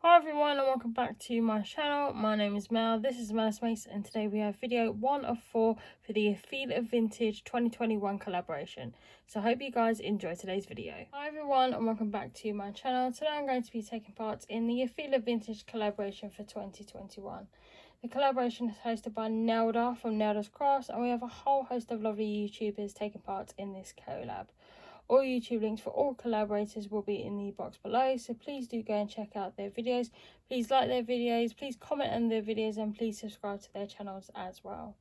Hi everyone and welcome back to my channel. My name is Mel, this is Melus, and today we have video 1 of 4 for the Feel of Vintage 2021 collaboration. So I hope you guys enjoy today's video. Hi everyone and welcome back to my channel. Today I'm going to be taking part in the Feel of Vintage collaboration for 2021. The collaboration is hosted by Nelda from Nelda's Crafts, and we have a whole host of lovely YouTubers taking part in this collab. All YouTube links for all collaborators will be in the box below, so please do go and check out their videos. Please like their videos, please comment on their videos, and please subscribe to their channels as well.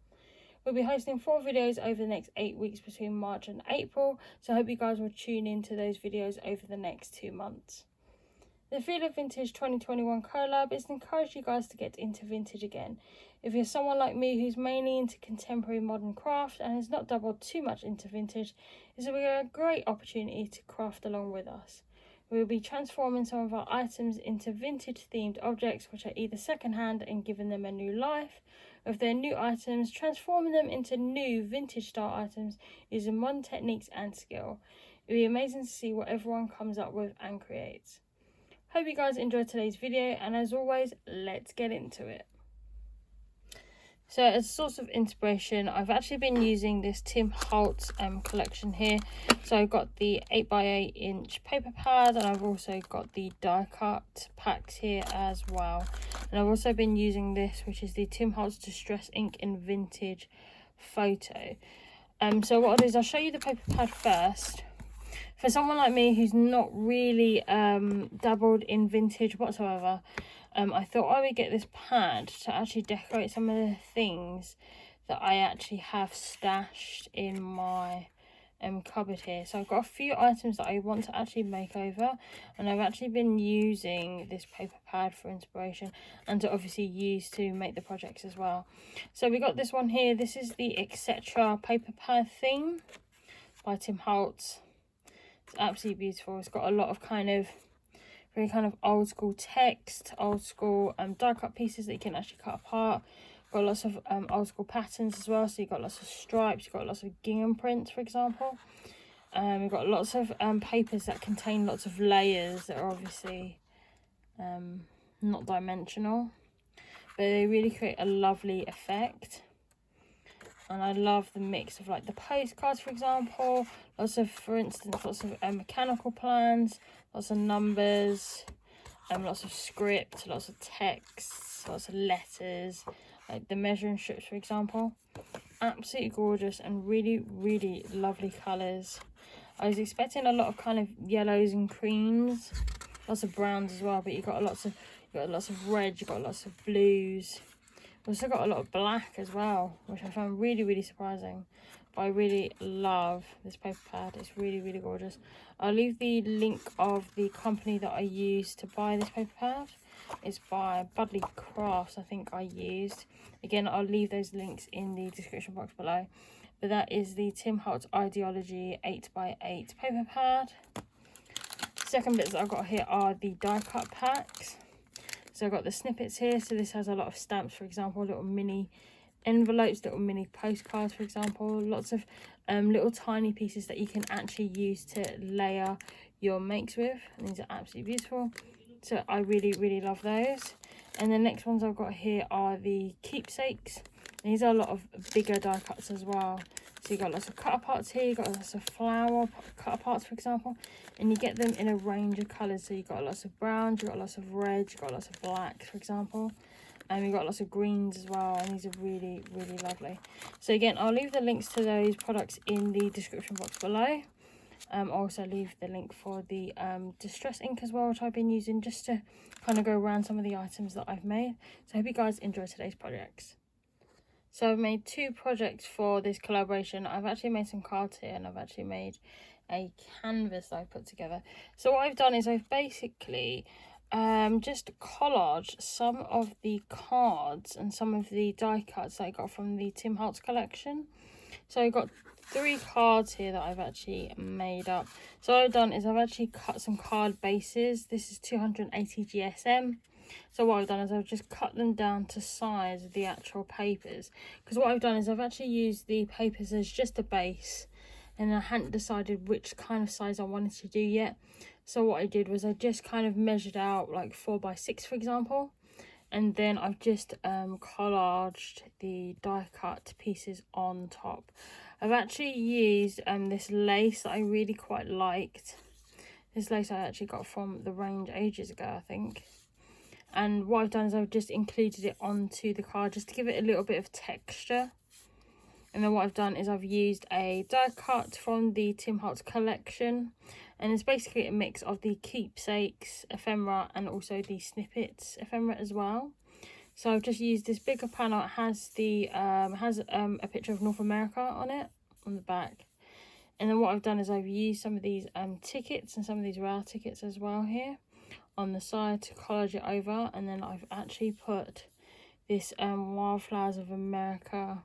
We'll be hosting 4 videos over the next 8 weeks between March and April, so I hope you guys will tune into those videos over the next 2 months. The Feel of Vintage 2021 collab is to encourage you guys to get into vintage again. If you're someone like me who's mainly into contemporary modern craft and has not dabbled too much into vintage, this will be a great opportunity to craft along with us. We will be transforming some of our items into vintage themed objects which are either second hand and giving them a new life, or if they're new items, transforming them into new vintage style items using modern techniques and skill. It will be amazing to see what everyone comes up with and creates. Hope you guys enjoyed today's video, and as always, let's get into it. So as a source of inspiration, I've actually been using this Tim Holtz collection here. So I've got the 8x8 inch paper pad, and I've also got the die cut packs here as well. And I've also been using this, which is the Tim Holtz Distress Ink in Vintage Photo. So what I'll do is I'll show you the paper pad first. For someone like me who's not really dabbled in vintage whatsoever, I thought I would get this pad to actually decorate some of the things that I actually have stashed in my cupboard here. So I've got a few items that I want to actually make over, and I've actually been using this paper pad for inspiration and to obviously use to make the projects as well. So we got this one here. This is the Etc. paper pad theme by Tim Holtz. It's absolutely beautiful. It's got a lot of very old school text, old school die cut pieces that you can actually cut apart. Got lots of old school patterns as well. So you've got lots of stripes, you've got lots of gingham prints, for example. We've got lots of papers that contain lots of layers that are obviously not dimensional, but they really create a lovely effect. And I love the mix of like the postcards, for example, for instance, lots of mechanical plans, lots of numbers, lots of script, lots of text, lots of letters, like the measuring strips, for example. Absolutely gorgeous and really, really lovely colours. I was expecting a lot of yellows and creams, lots of browns as well, but you've got lots of red, you've got lots of blues. Also got a lot of black as well, which I found really, really surprising. But I really love this paper pad. It's really, really gorgeous. I'll leave the link of the company that I used to buy this paper pad. It's by Doily Crafts, I think I used. Again, I'll leave those links in the description box below. But that is the Tim Holtz Ideology 8x8 paper pad. Second bits that I've got here are the die cut packs. So I've got the snippets here. So this has a lot of stamps, for example, little mini envelopes, little mini postcards, for example. Lots of little tiny pieces that you can actually use to layer your makes with. And these are absolutely beautiful. So I really, really love those. And the next ones I've got here are the keepsakes. And these are a lot of bigger die cuts as well. So you've got lots of cut aparts here, you've got lots of flower cut aparts, for example, and you get them in a range of colours. So you've got lots of browns, you've got lots of reds, you've got lots of blacks, for example, and you've got lots of greens as well, and these are really, really lovely. So again, I'll leave the links to those products in the description box below. I'll also leave the link for the distress ink as well, which I've been using just to go around some of the items that I've made. So I hope you guys enjoy today's projects. So I've made 2 projects for this collaboration. I've actually made some cards here, and I've actually made a canvas that I put together. So what I've done is I've basically just collaged some of the cards and some of the die cuts that I got from the Tim Holtz collection. So I've got 3 cards here that I've actually made up. So what I've done is I've actually cut some card bases. This is 280 GSM. So what I've done is I've just cut them down to size of the actual papers. Because what I've done is I've actually used the papers as just a base, and I hadn't decided which kind of size I wanted to do yet. So what I did was I just kind of measured out like 4x6, for example, and then I've just collaged the die cut pieces on top. I've actually used this lace that I really quite liked. This lace I actually got from the range ages ago, I think. And what I've done is I've just included it onto the card just to give it a little bit of texture. And then what I've done is I've used a die cut from the Tim Holtz collection. And it's basically a mix of the keepsakes ephemera and also the snippets ephemera as well. So I've just used this bigger panel. It has the a picture of North America on it, on the back. And then what I've done is I've used some of these tickets and some of these rare tickets as well here on the side to collage it over. And then I've actually put this Wildflowers of America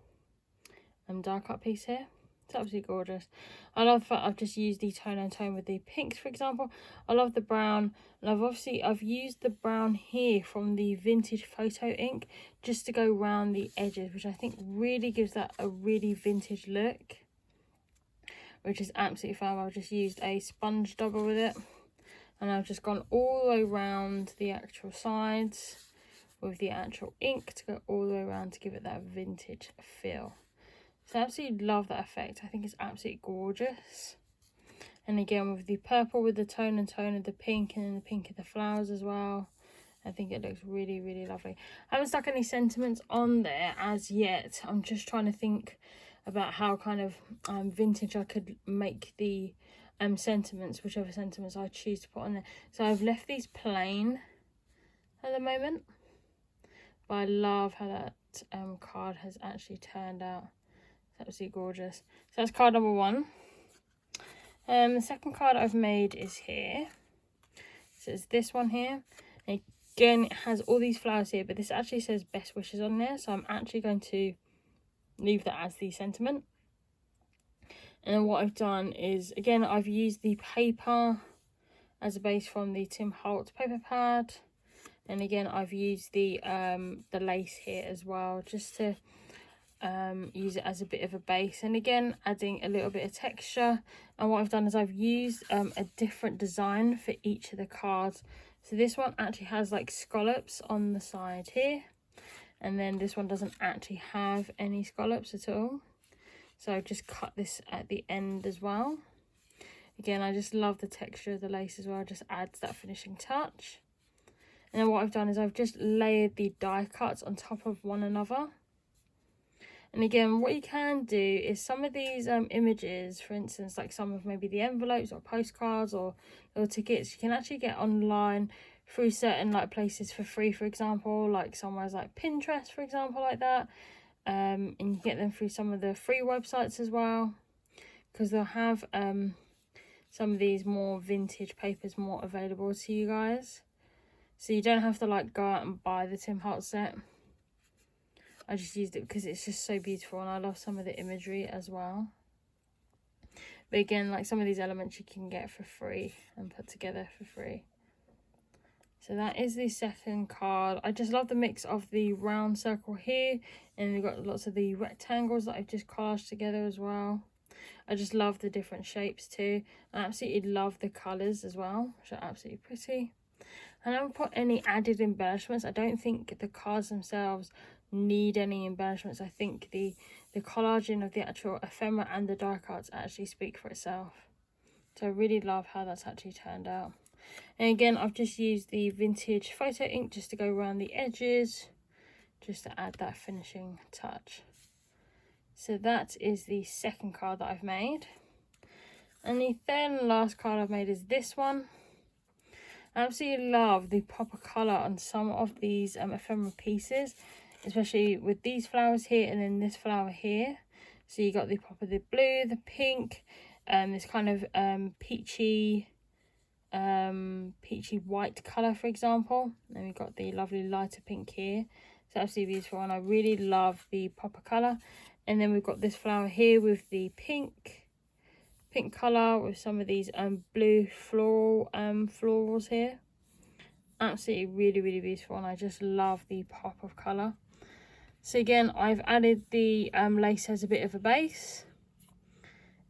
die cut piece here. It's absolutely gorgeous. I love the fact I've just used the tone and tone with the pinks, for example. I love the brown, and I've used the brown here from the vintage photo ink just to go around the edges, which I think really gives that a really vintage look, which is absolutely fab. I've just used a sponge dauber with it, and I've just gone all the way around the actual sides with the actual ink to go all the way around to give it that vintage feel. So I absolutely love that effect. I think it's absolutely gorgeous. And again with the purple with the tone and tone of the pink, and then the pink of the flowers as well. I think it looks really, really lovely. I haven't stuck any sentiments on there as yet. I'm just trying to think about how kind of vintage I could make the sentiments, whichever sentiments I choose to put on there. So I've left these plain at the moment. But I love how that card has actually turned out. Absolutely gorgeous. So that's card number 1. The second card I've made is here. So it's this one here. And again, it has all these flowers here, but this actually says best wishes on there. So I'm actually going to leave that as the sentiment. And then what I've done is, again, I've used the paper as a base from the Tim Holtz paper pad. And again, I've used the lace here as well, just to use it as a bit of a base, and again adding a little bit of texture. And what I've done is I've used a different design for each of the cards. So this one actually has like scallops on the side here, and then this one doesn't actually have any scallops at all. So I've just cut this at the end as well. Again, I just love the texture of the lace as well, it just adds that finishing touch. And then what I've done is I've just layered the die cuts on top of one another. And again, what you can do is some of these images, for instance, like some of maybe the envelopes or postcards or little tickets, you can actually get online through certain like places for free, for example, like somewhere like Pinterest, for example, like that. And you get them through some of the free websites as well, because they'll have some of these more vintage papers more available to you guys. So you don't have to like go out and buy the Tim Holtz set. I just used it because it's just so beautiful, and I love some of the imagery as well. But again, like some of these elements you can get for free and put together for free. So that is the second card. I just love the mix of the round circle here, and we've got lots of the rectangles that I've just collaged together as well. I just love the different shapes too. I absolutely love the colours as well, which are absolutely pretty. And I haven't put any added embellishments. I don't think the cards themselves need any embellishments. I think the collaging of the actual ephemera and the die cuts actually speak for itself. So I really love how that's actually turned out. And again, I've just used the vintage photo ink just to go around the edges, just to add that finishing touch. So that is the second card that I've made. And the third and last card I've made is this one. I absolutely love the pop of colour on some of these ephemera pieces, especially with these flowers here and then this flower here. So you got the pop of the blue, the pink, this kind of peachy white colour, for example. Then we've got the lovely lighter pink here. So absolutely beautiful, and I really love the pop of colour. And then we've got this flower here with the pink colour with some of these blue florals here. Absolutely really beautiful, and I just love the pop of colour. So again, I've added the lace as a bit of a base,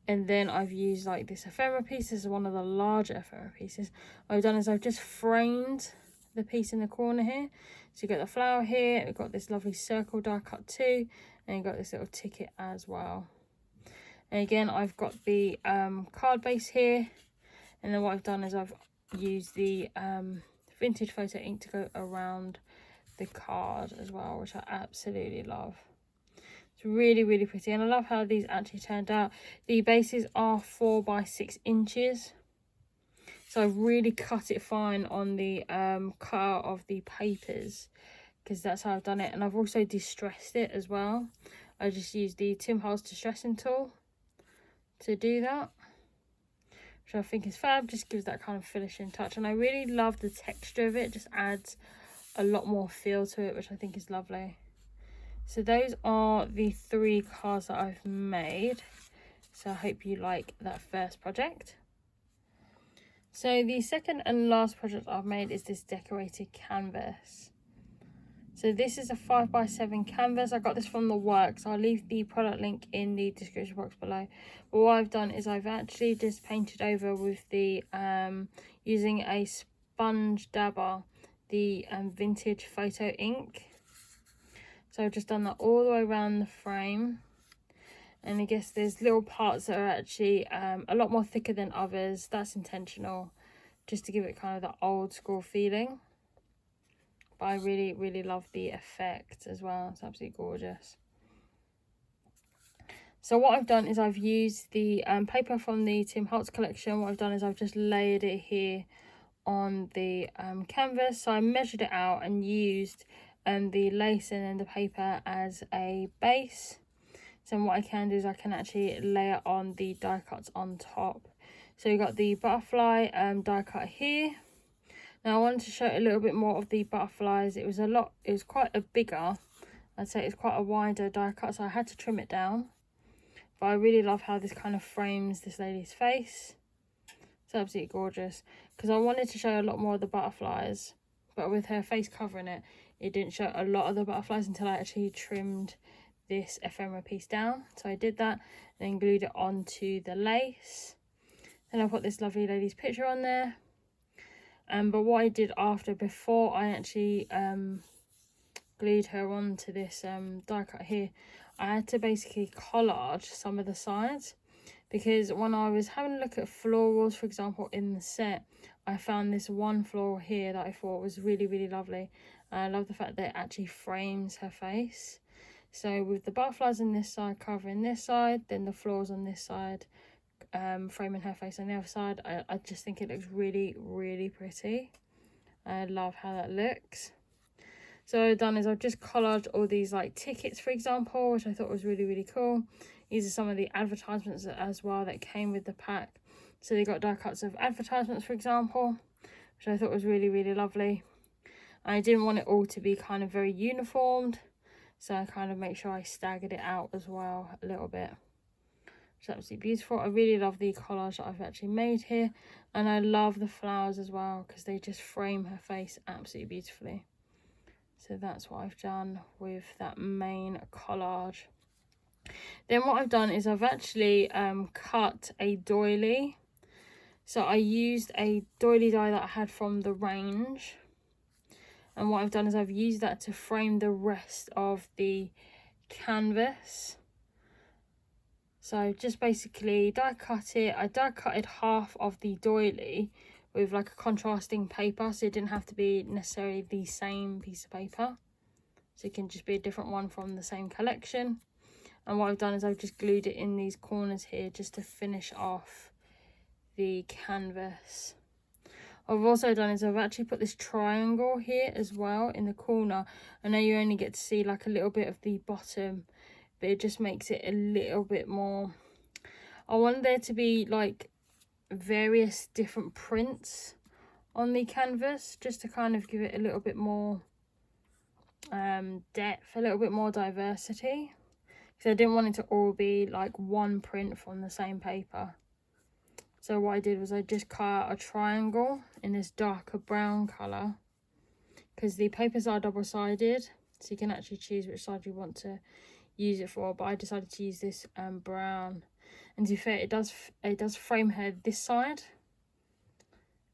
And then I've used like this ephemera piece. This is one of the larger ephemera pieces. What I've done is I've just framed the piece in the corner here. So you've got the flower here, we've got this lovely circle die cut too, and you've got this little ticket as well. And again, I've got the card base here, and then what I've done is I've used the vintage photo ink to go around the card as well, which I absolutely love. It's really, really pretty, and I love how these actually turned out. The bases are 4 by 6 inches, so I've really cut it fine on the cut of the papers, because that's how I've done it. And I've also distressed it as well. I just used the Tim Holtz distressing tool to do that, which I think is fab. Just gives that kind of finishing touch, and I really love the texture of it. It just adds a lot more feel to it, which I think is lovely. So those are the 3 cards that I've made. So I hope you like that first project. So the second and last project I've made is this decorated canvas. So this is a 5 by 7 canvas. I got this from The Works. I'll leave the product link in the description box below. But what I've done is I've actually just painted over with the using a sponge dabber, the vintage photo ink. So I've just done that all the way around the frame. And I guess there's little parts that are actually a lot more thicker than others. That's intentional, just to give it kind of the old school feeling. But I really, really love the effect as well. It's absolutely gorgeous. So what I've done is I've used the paper from the Tim Holtz collection. What I've done is I've just layered it here on the canvas. So I measured it out and used the lace and then the paper as a base. So what I can do is I can actually layer on the die cuts on top. So you've got the butterfly die cut here. Now I wanted to show a little bit more of the butterflies. It was quite a bigger, I'd say it's quite a wider die cut, so I had to trim it down. But I really love how this kind of frames this lady's face. It's absolutely gorgeous, because I wanted to show a lot more of the butterflies, but with her face covering it, it didn't show a lot of the butterflies until I actually trimmed this ephemera piece down. So I did that, then glued it onto the lace. Then I put this lovely lady's picture on there. But what I did before I actually glued her onto this die cut here, I had to basically collage some of the sides, because when I was having a look at florals, for example, in the set, I found this one floral here that I thought was really, really lovely. I love the fact that it actually frames her face. So with the butterflies on this side covering this side, then the florals on this side framing her face on the other side, I just think it looks really, really pretty. I love how that looks. So what I've done is I've just collaged all these like tickets, for example, which I thought was really, really cool. These are some of the advertisements as well that came with the pack. So they got die cuts of advertisements, for example, which I thought was really, really lovely. And I didn't want it all to be kind of very uniformed, so I kind of make sure I staggered it out as well a little bit. It's absolutely beautiful. I really love the collage that I've actually made here, and I love the flowers as well, because they just frame her face absolutely beautifully. So that's what I've done with that main collage. Then what I've done is I've actually cut a doily. So I used a doily die that I had from the range, and what I've done is I've used that to frame the rest of the canvas. So I just basically die cut it. I die cutted half of the doily with like a contrasting paper, so it didn't have to be necessarily the same piece of paper. So it can just be a different one from the same collection. And what I've done is I've just glued it in these corners here just to finish off the canvas. What I've also done is I've actually put this triangle here as well in the corner. I know you only get to see like a little bit of the bottom, but it just makes it a little bit more. I want there to be like various different prints on the canvas, just to kind of give it a little bit more depth, a little bit more diversity, because I didn't want it to all be like one print from the same paper. So what I did was I just cut out a triangle in this darker brown colour, because the papers are double-sided, so you can actually choose which side you want to use it for, but I decided to use this brown. And to be fair, it does frame her this side,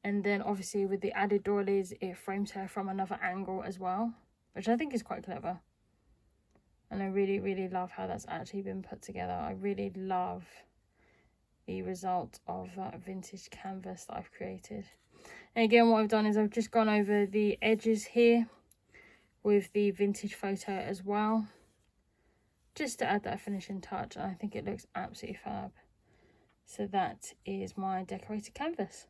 and then obviously with the added doilies, it frames her from another angle as well, which I think is quite clever. And I really, really love how that's actually been put together. I really love the result of that vintage canvas that I've created. And again, what I've done is I've just gone over the edges here with the vintage photo as well, just to add that finishing touch. I think it looks absolutely fab. So that is my decorated canvas.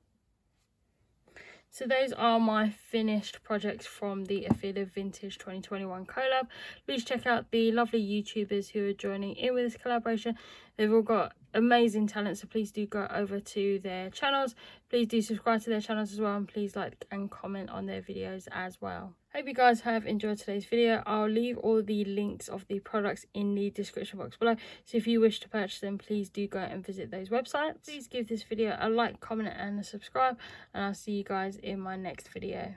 So those are my finished projects from the Ophelia Vintage 2021 collab. Please check out the lovely YouTubers who are joining in with this collaboration. They've all got amazing talent, so please do go over to their channels. Please do subscribe to their channels as well, and please like and comment on their videos as well. Hope you guys have enjoyed today's video. I'll leave all the links of the products in the description box below, so if you wish to purchase them, please do go and visit those websites. Please give this video a like, comment and a subscribe, and I'll see you guys in my next video.